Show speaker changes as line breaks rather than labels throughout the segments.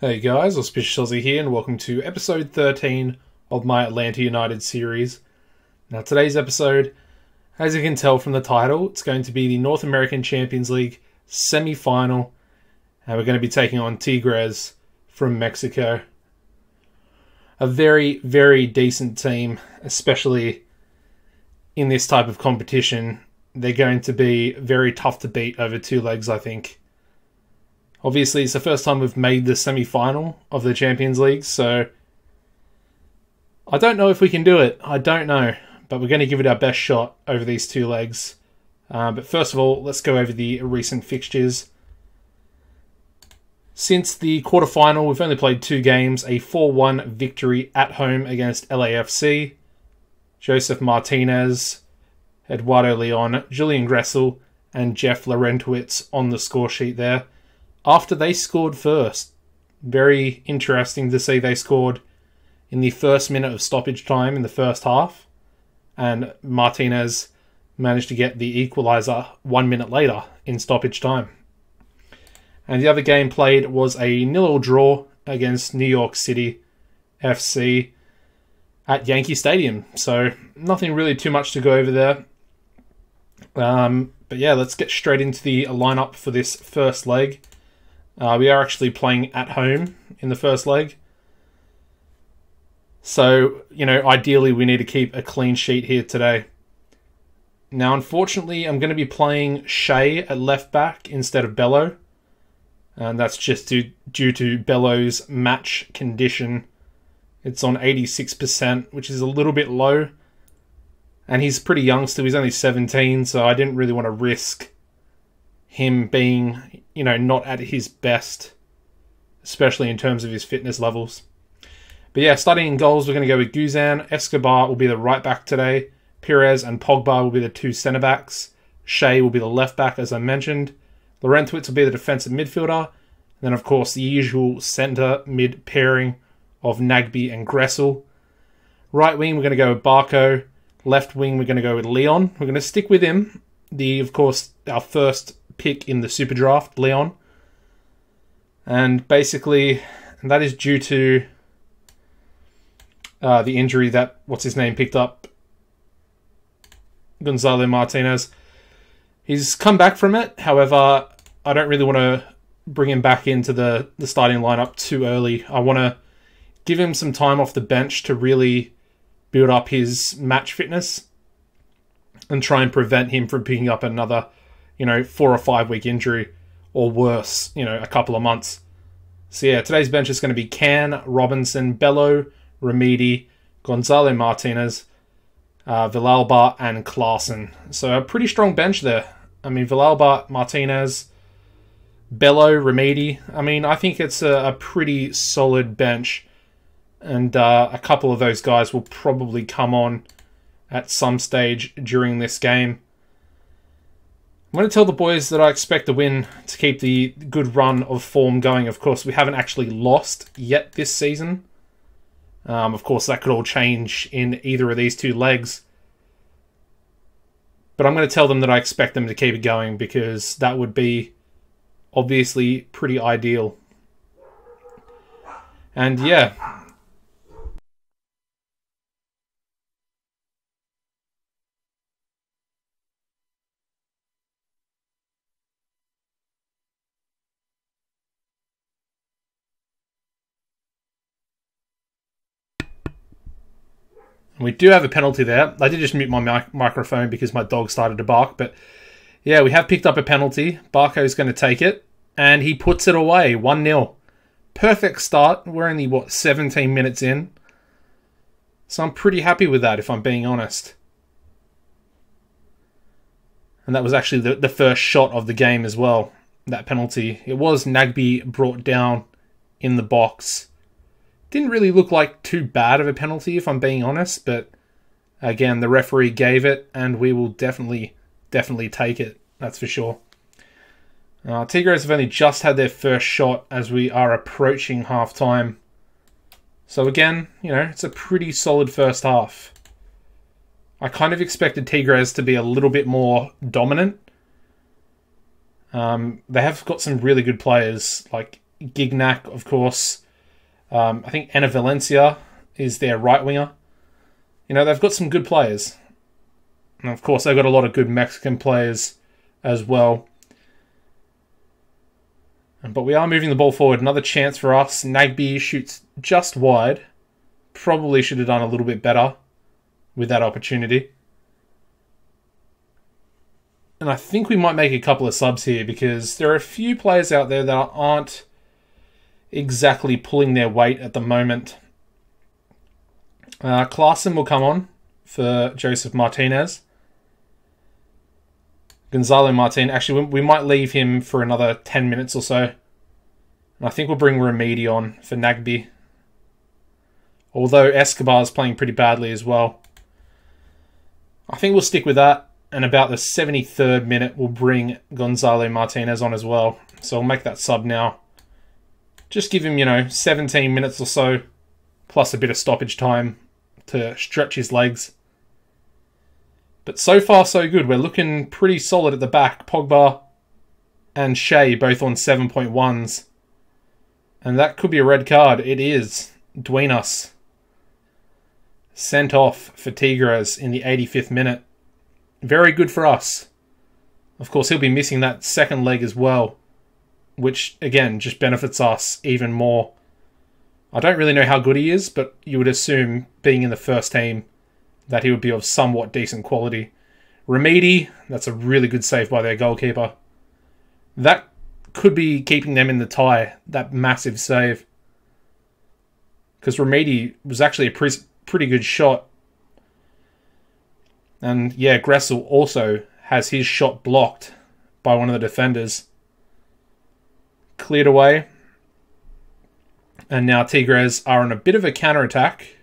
Hey guys, AuspiciousAussie here, and welcome to episode 13 of my Atlanta United series. Now today's episode, as you can tell from the title, it's going to be the North American Champions League semi-final, and we're going to be taking on TIGRES from Mexico. A very, very decent team, especially in this type of competition. They're going to be very tough to beat over two legs, I think. Obviously, it's the first time we've made the semi-final of the Champions League, so I don't know if we can do it. I don't know, but we're going to give it our best shot over these two legs. But first of all, let's go over the recent fixtures. Since the quarterfinal, we've only played two games, a 4-1 victory at home against LAFC. Joseph Martinez, Eduardo Leon, Julian Gressel, and Jeff Laurentowicz on the score sheet there. After they scored first. Very interesting to see they scored in the first minute of stoppage time in the first half. And Martinez managed to get the equaliser 1 minute later in stoppage time. And the other game played was a 0-0 draw against New York City FC at Yankee Stadium. So nothing really too much to go over there. But yeah, let's get straight into the lineup for this first leg. We are actually playing at home in the first leg. So, ideally we need to keep a clean sheet here today. Now, unfortunately, I'm going to be playing Shea at left back instead of Bello. And that's just due to Bello's match condition. It's on 86%, which is a little bit low. And he's pretty young still. He's only 17, so I didn't really want to risk him being, not at his best, especially in terms of his fitness levels. But yeah, starting in goals, we're going to go with Guzan. Escobar will be the right back today. Perez and Pogba will be the two centre backs. Shea will be the left back, as I mentioned. Laurentowicz will be the defensive midfielder. And then, of course, the usual centre mid pairing of Nagbe and Gressel. Right wing, we're going to go with Barco. Left wing, we're going to go with Leon. We're going to stick with him. Of course, our first pick in the Super Draft, Leon. And basically, that is due to the injury that, picked up. Gonzalo Martinez. He's come back from it. However, I don't really want to bring him back into the starting lineup too early. I want to give him some time off the bench to really build up his match fitness and try and prevent him from picking up another 4 or 5 week injury, or worse, a couple of months. So yeah, today's bench is going to be Can, Robinson, Bello, Remedi, Gonzalo Martinez, Villalba, and Klaassen. So a pretty strong bench there. I mean, Villalba, Martinez, Bello, Remedi. I mean, I think it's a pretty solid bench. And a couple of those guys will probably come on at some stage during this game. I'm going to tell the boys that I expect a win to keep the good run of form going. Of course, we haven't actually lost yet this season. Of course, that could all change in either of these two legs. But I'm going to tell them that I expect them to keep it going, because that would be obviously pretty ideal. And yeah. We do have a penalty there. I did just mute my microphone because my dog started to bark. But yeah, we have picked up a penalty. Barco's going to take it. And he puts it away. 1-0. Perfect start. We're only, 17 minutes in. So I'm pretty happy with that, if I'm being honest. And that was actually the first shot of the game as well. That penalty. It was Nagbe brought down in the box. Didn't really look like too bad of a penalty, if I'm being honest, but again, the referee gave it, and we will definitely take it. That's for sure. Tigres have only just had their first shot as we are approaching half-time. So again, it's a pretty solid first half. I kind of expected Tigres to be a little bit more dominant. They have got some really good players, like Gignac, of course. I think Ana Valencia is their right winger. You know, they've got some good players. And of course, they've got a lot of good Mexican players as well. But we are moving the ball forward. Another chance for us. Nagbe shoots just wide. Probably should have done a little bit better with that opportunity. And I think we might make a couple of subs here because there are a few players out there that aren't exactly pulling their weight at the moment. Klaassen will come on for Joseph Martinez. Gonzalo Martin. Actually, we might leave him for another 10 minutes or so. And I think we'll bring Remedi on for Nagbe. Although Escobar is playing pretty badly as well. I think we'll stick with that. And about the 73rd minute, we'll bring Gonzalo Martinez on as well. So I'll make that sub now. Just give him, 17 minutes or so. Plus a bit of stoppage time to stretch his legs. But so far, so good. We're looking pretty solid at the back. Pogba and Shea both on 7.1s. And that could be a red card. It is. Duenas sent off for Tigres in the 85th minute. Very good for us. Of course, he'll be missing that second leg as well. Which, again, just benefits us even more. I don't really know how good he is, but you would assume, being in the first team, that he would be of somewhat decent quality. Remedi, that's a really good save by their goalkeeper. That could be keeping them in the tie, that massive save. Because Remedi was actually a pretty good shot. And yeah, Gressel also has his shot blocked by one of the defenders. Cleared away. And now Tigres are on a bit of a counter-attack.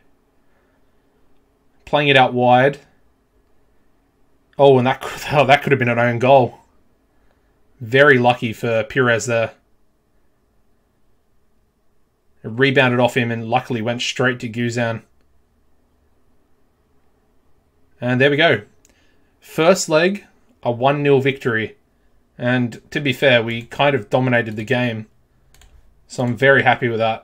Playing it out wide. Oh, and that could have been an own goal. Very lucky for Pires there. It rebounded off him and luckily went straight to Guzan. And there we go. First leg, a 1-0 victory. And to be fair, we kind of dominated the game. So I'm very happy with that.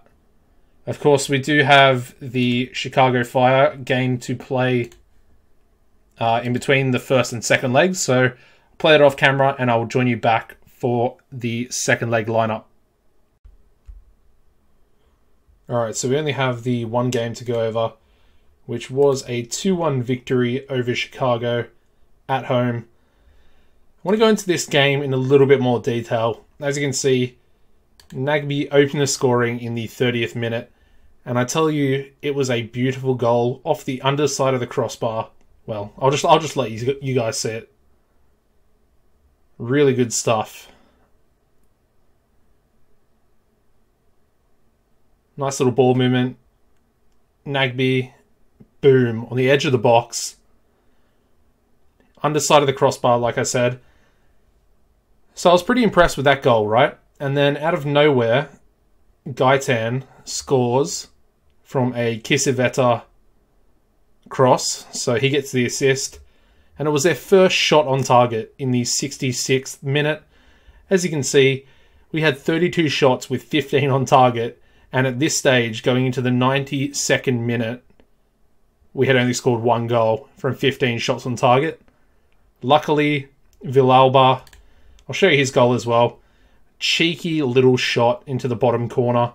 Of course, we do have the Chicago Fire game to play in between the first and second legs. So I'll play it off camera and I will join you back for the second leg lineup. Alright, so we only have the one game to go over, which was a 2-1 victory over Chicago at home. I want to go into this game in a little bit more detail. As you can see, Nagbe opened the scoring in the 30th minute. And I tell you, it was a beautiful goal off the underside of the crossbar. Well, I'll just let you guys see it. Really good stuff. Nice little ball movement. Nagbe, boom, on the edge of the box. Underside of the crossbar, like I said. So I was pretty impressed with that goal, right? And then out of nowhere, Gaitan scores from a Kisiveta cross. So he gets the assist. And it was their first shot on target in the 66th minute. As you can see, we had 32 shots with 15 on target. And at this stage, going into the 92nd minute, we had only scored one goal from 15 shots on target. Luckily, Villalba, I'll show you his goal as well. Cheeky little shot into the bottom corner.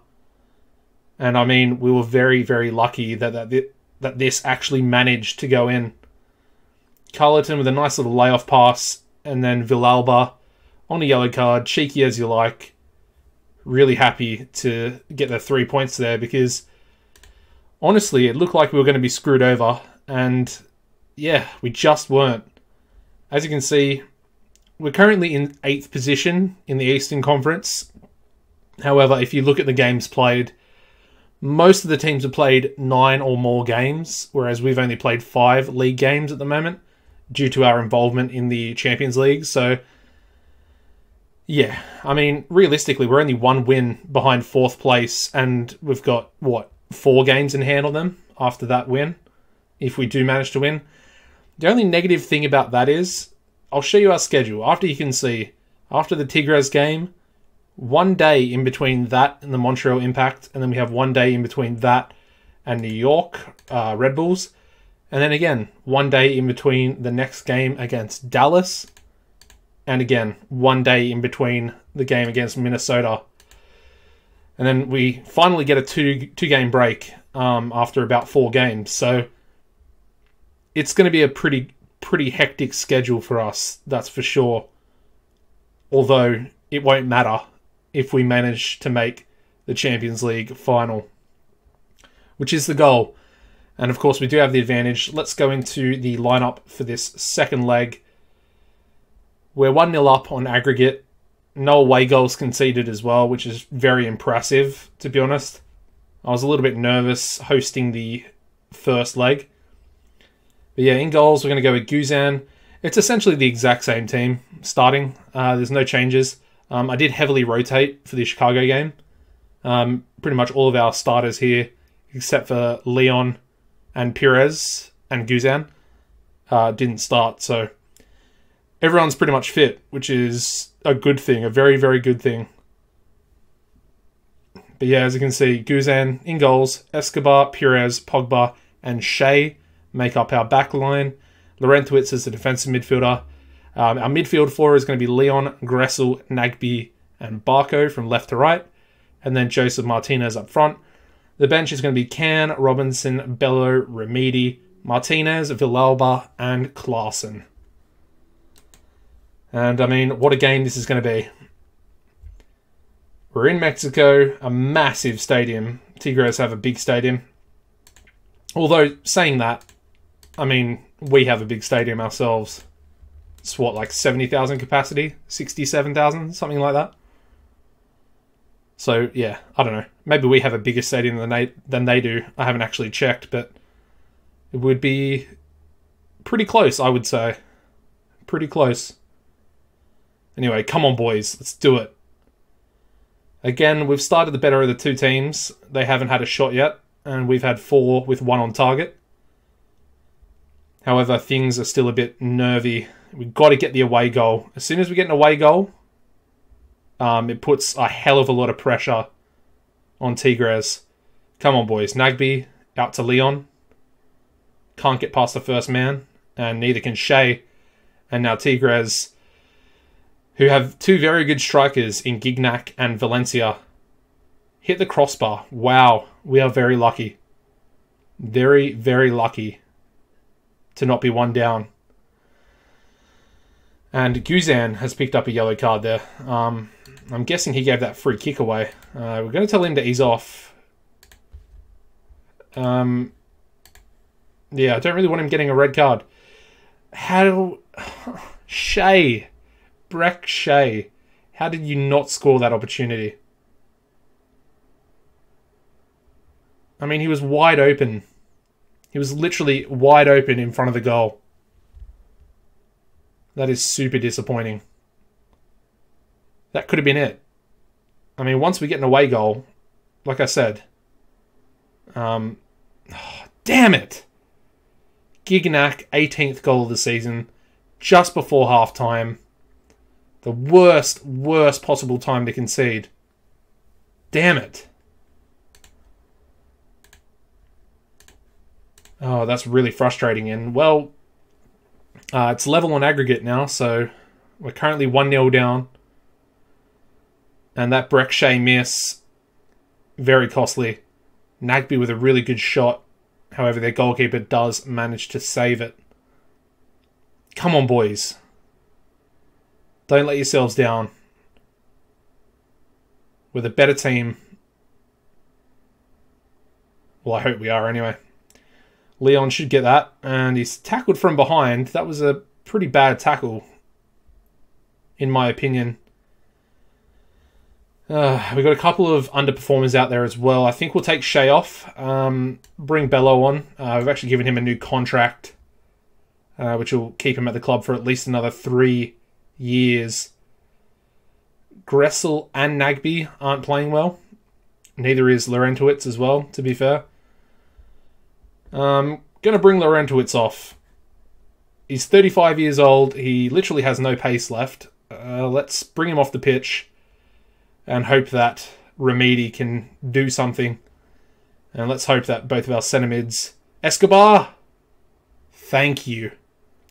And I mean, we were very, very lucky that this actually managed to go in. Carleton with a nice little layoff pass. And then Villalba on a yellow card. Cheeky as you like. Really happy to get the 3 points there because honestly, it looked like we were going to be screwed over. And yeah, we just weren't. As you can see, we're currently in 8th position in the Eastern Conference. However, if you look at the games played, most of the teams have played 9 or more games, whereas we've only played 5 league games at the moment due to our involvement in the Champions League. So, yeah, I mean, realistically, we're only 1 win behind 4th place, and we've got, 4 games in hand on them after that win, if we do manage to win. The only negative thing about that is, I'll show you our schedule. After you can see, after the Tigres game, 1 day in between that and the Montreal Impact, and then we have 1 day in between that and New York Red Bulls, and then again 1 day in between the next game against Dallas, and again 1 day in between the game against Minnesota, and then we finally get a two game break after about 4 games. So it's going to be a pretty hectic schedule for us, that's for sure. Although it won't matter if we manage to make the Champions League final, which is the goal. And of course, we do have the advantage. Let's go into the lineup for this second leg. We're 1-0 up on aggregate. No away goals conceded as well, which is very impressive, to be honest. I was a little bit nervous hosting the first leg. But yeah, in goals, we're going to go with Guzan. It's essentially the exact same team starting. There's no changes. I did heavily rotate for the Chicago game. Pretty much all of our starters here, except for Leon and Perez and Guzan, didn't start. So everyone's pretty much fit, which is a good thing, a very, very good thing. But yeah, as you can see, Guzan in goals, Escobar, Perez, Pogba, and Shea make up our back line. Laurentowicz is the defensive midfielder. Our midfield four is going to be Leon, Gressel, Nagbe, and Barco from left to right. And then Joseph Martinez up front. The bench is going to be Can, Robinson, Bello, Remedi, Martinez, Villalba, and Klaassen. And I mean, what a game this is going to be. We're in Mexico, a massive stadium. Tigres have a big stadium. Although, saying that, I mean, we have a big stadium ourselves. It's what, like 70,000 capacity? 67,000? Something like that. So, yeah, I don't know. Maybe we have a bigger stadium than they do. I haven't actually checked, but it would be pretty close, I would say. Pretty close. Anyway, come on, boys. Let's do it. Again, we've started the better of the two teams. They haven't had a shot yet, and we've had 4 with 1 on target. However, things are still a bit nervy. We've got to get the away goal. As soon as we get an away goal, it puts a hell of a lot of pressure on Tigres. Come on, boys. Nagbe out to Leon. Can't get past the first man, and neither can Shea. And now Tigres, who have 2 very good strikers in Gignac and Valencia, hit the crossbar. Wow, we are very lucky. Very, very lucky to not be 1 down. And Guzan has picked up a yellow card there. I'm guessing he gave that free kick away. We're going to tell him to ease off. Yeah, I don't really want him getting a red card. Shea. Breck Shea. How did you not score that opportunity? I mean, he was wide open. He was literally wide open in front of the goal. That is super disappointing. That could have been it. I mean, once we get an away goal, like I said, damn it! Gignac, 18th goal of the season, just before half-time. The worst possible time to concede. Damn it. Oh, that's really frustrating. And, well, it's level on aggregate now, so we're currently 1-0 down. And that Breck Shea miss, very costly. Nagbe with a really good shot. However, their goalkeeper does manage to save it. Come on, boys. Don't let yourselves down. We're the better team. Well, I hope we are anyway. Leon should get that. And he's tackled from behind. That was a pretty bad tackle, in my opinion. We've got a couple of underperformers out there as well. I think we'll take Shea off. Bring Bello on. We've actually given him a new contract, which will keep him at the club for at least another 3 years. Gressel and Nagbe aren't playing well. Neither is Laurentowicz as well, to be fair. Going to bring Laurentowicz off. He's 35 years old. He literally has no pace left. Let's bring him off the pitch. and hope that Remedi can do something. And let's hope that both of our centre mids... Escobar! Thank you.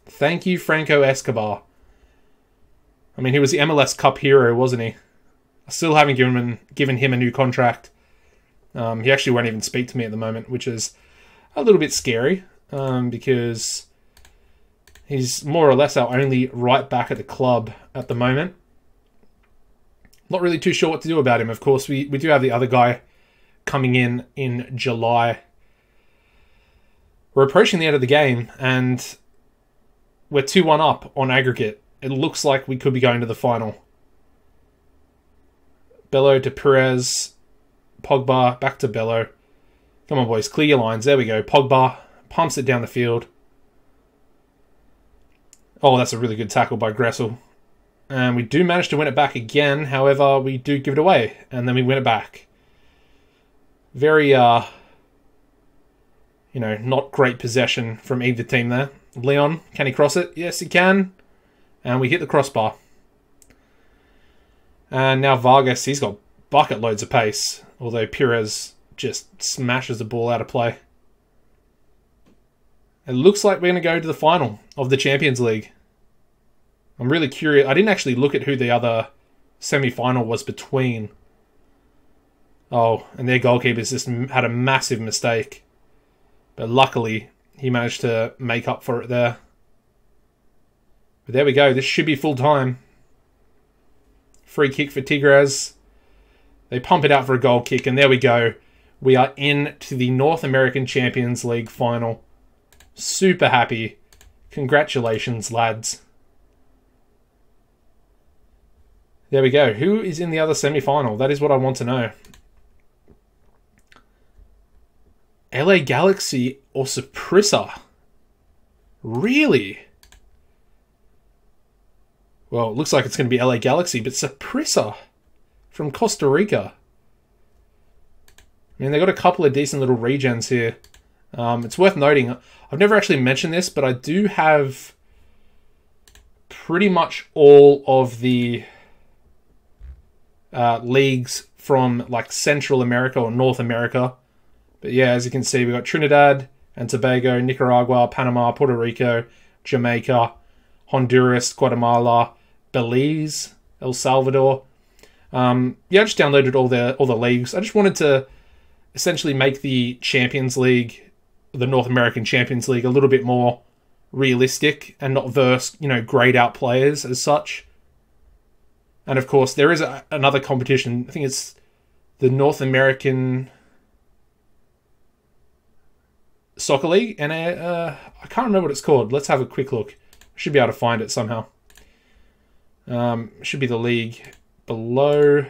Thank you, Franco Escobar. I mean, he was the MLS Cup hero, wasn't he? I still haven't given him a new contract. He actually won't even speak to me at the moment, which is a little bit scary, because he's more or less our only right back at the club at the moment. Not really too sure what to do about him. Of course, we do have the other guy coming in July. We're approaching the end of the game, and we're 2-1 up on aggregate. It looks like we could be going to the final. Bello to Perez. Pogba, back to Bello. Come on, boys, clear your lines. There we go. Pogba pumps it down the field. Oh, that's a really good tackle by Gressel. And we do manage to win it back again. However, we do give it away, and then we win it back. Very, not great possession from either team there. Leon, can he cross it? Yes, he can. And we hit the crossbar. And now Vargas, he's got bucket loads of pace. Although Perez just smashes the ball out of play. It looks like we're going to go to the final of the Champions League. I'm really curious. I didn't actually look at who the other semi-final was between. Oh, and their goalkeeper's just had a massive mistake. But luckily, he managed to make up for it there. But there we go. This should be full time. Free kick for Tigres. They pump it out for a goal kick, and there we go. We are in to the North American Champions League final. Super happy. Congratulations, lads. There we go. Who is in the other semi-final? That is what I want to know. LA Galaxy or Saprissa? Really? Well, it looks like it's going to be LA Galaxy, but Saprissa from Costa Rica. I mean, they got a couple of decent little regens here. It's worth noting, I've never actually mentioned this, but I do have pretty much all of the leagues from like Central America or North America. But yeah, as you can see, we've got Trinidad and Tobago, Nicaragua, Panama, Puerto Rico, Jamaica, Honduras, Guatemala, Belize, El Salvador. Yeah, I just downloaded all the leagues. I just wanted to essentially make the Champions League, the North American Champions League, a little bit more realistic and not verse, grayed out players as such. And of course, there is another competition. I think it's the North American Soccer League, and I can't remember what it's called. Let's have a quick look. I should be able to find it somehow. Should be the league below.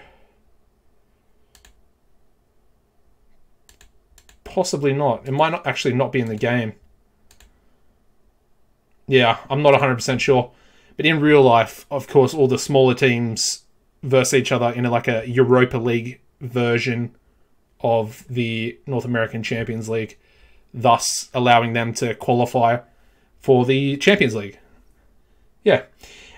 Possibly not. It might not actually not be in the game. Yeah, I'm not 100% sure. But in real life, of course, all the smaller teams verse each other in like a Europa League version of the North American Champions League, thus allowing them to qualify for the Champions League. Yeah.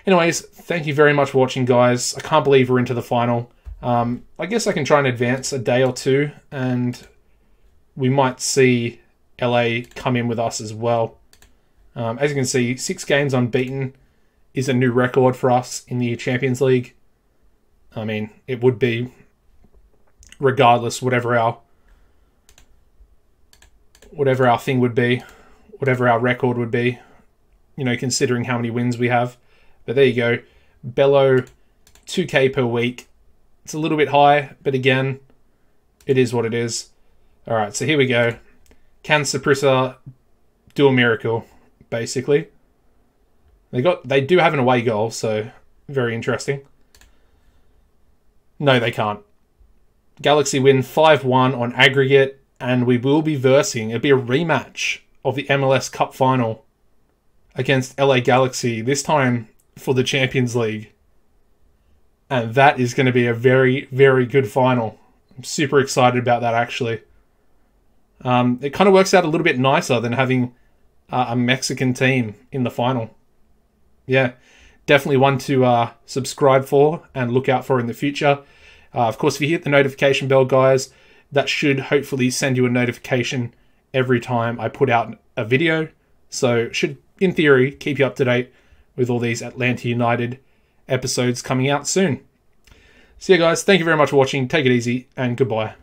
Anyways, thank you very much for watching, guys. I can't believe we're into the final. I guess I can try and advance a day or two, and we might see LA come in with us as well. As you can see, 6 games unbeaten is a new record for us in the Champions League. I mean, it would be regardless, whatever our thing would be, whatever our record would be, considering how many wins we have. But there you go. Bello, 2K per week. It's a little bit high, but again, it is what it is. All right, so here we go. Can Saprissa do a miracle, basically? They do have an away goal, so very interesting. No, they can't. Galaxy win 5-1 on aggregate, and we will be versing. It'll be a rematch of the MLS Cup final against LA Galaxy, this time for the Champions League. And that is going to be a very, very good final. I'm super excited about that, actually. It kind of works out a little bit nicer than having a Mexican team in the final. Yeah, definitely one to subscribe for and look out for in the future. Of course, if you hit the notification bell, guys, that should hopefully send you a notification every time I put out a video. So it should, in theory, keep you up to date with all these Atlanta United episodes coming out soon. So yeah, guys, thank you very much for watching. Take it easy, and goodbye.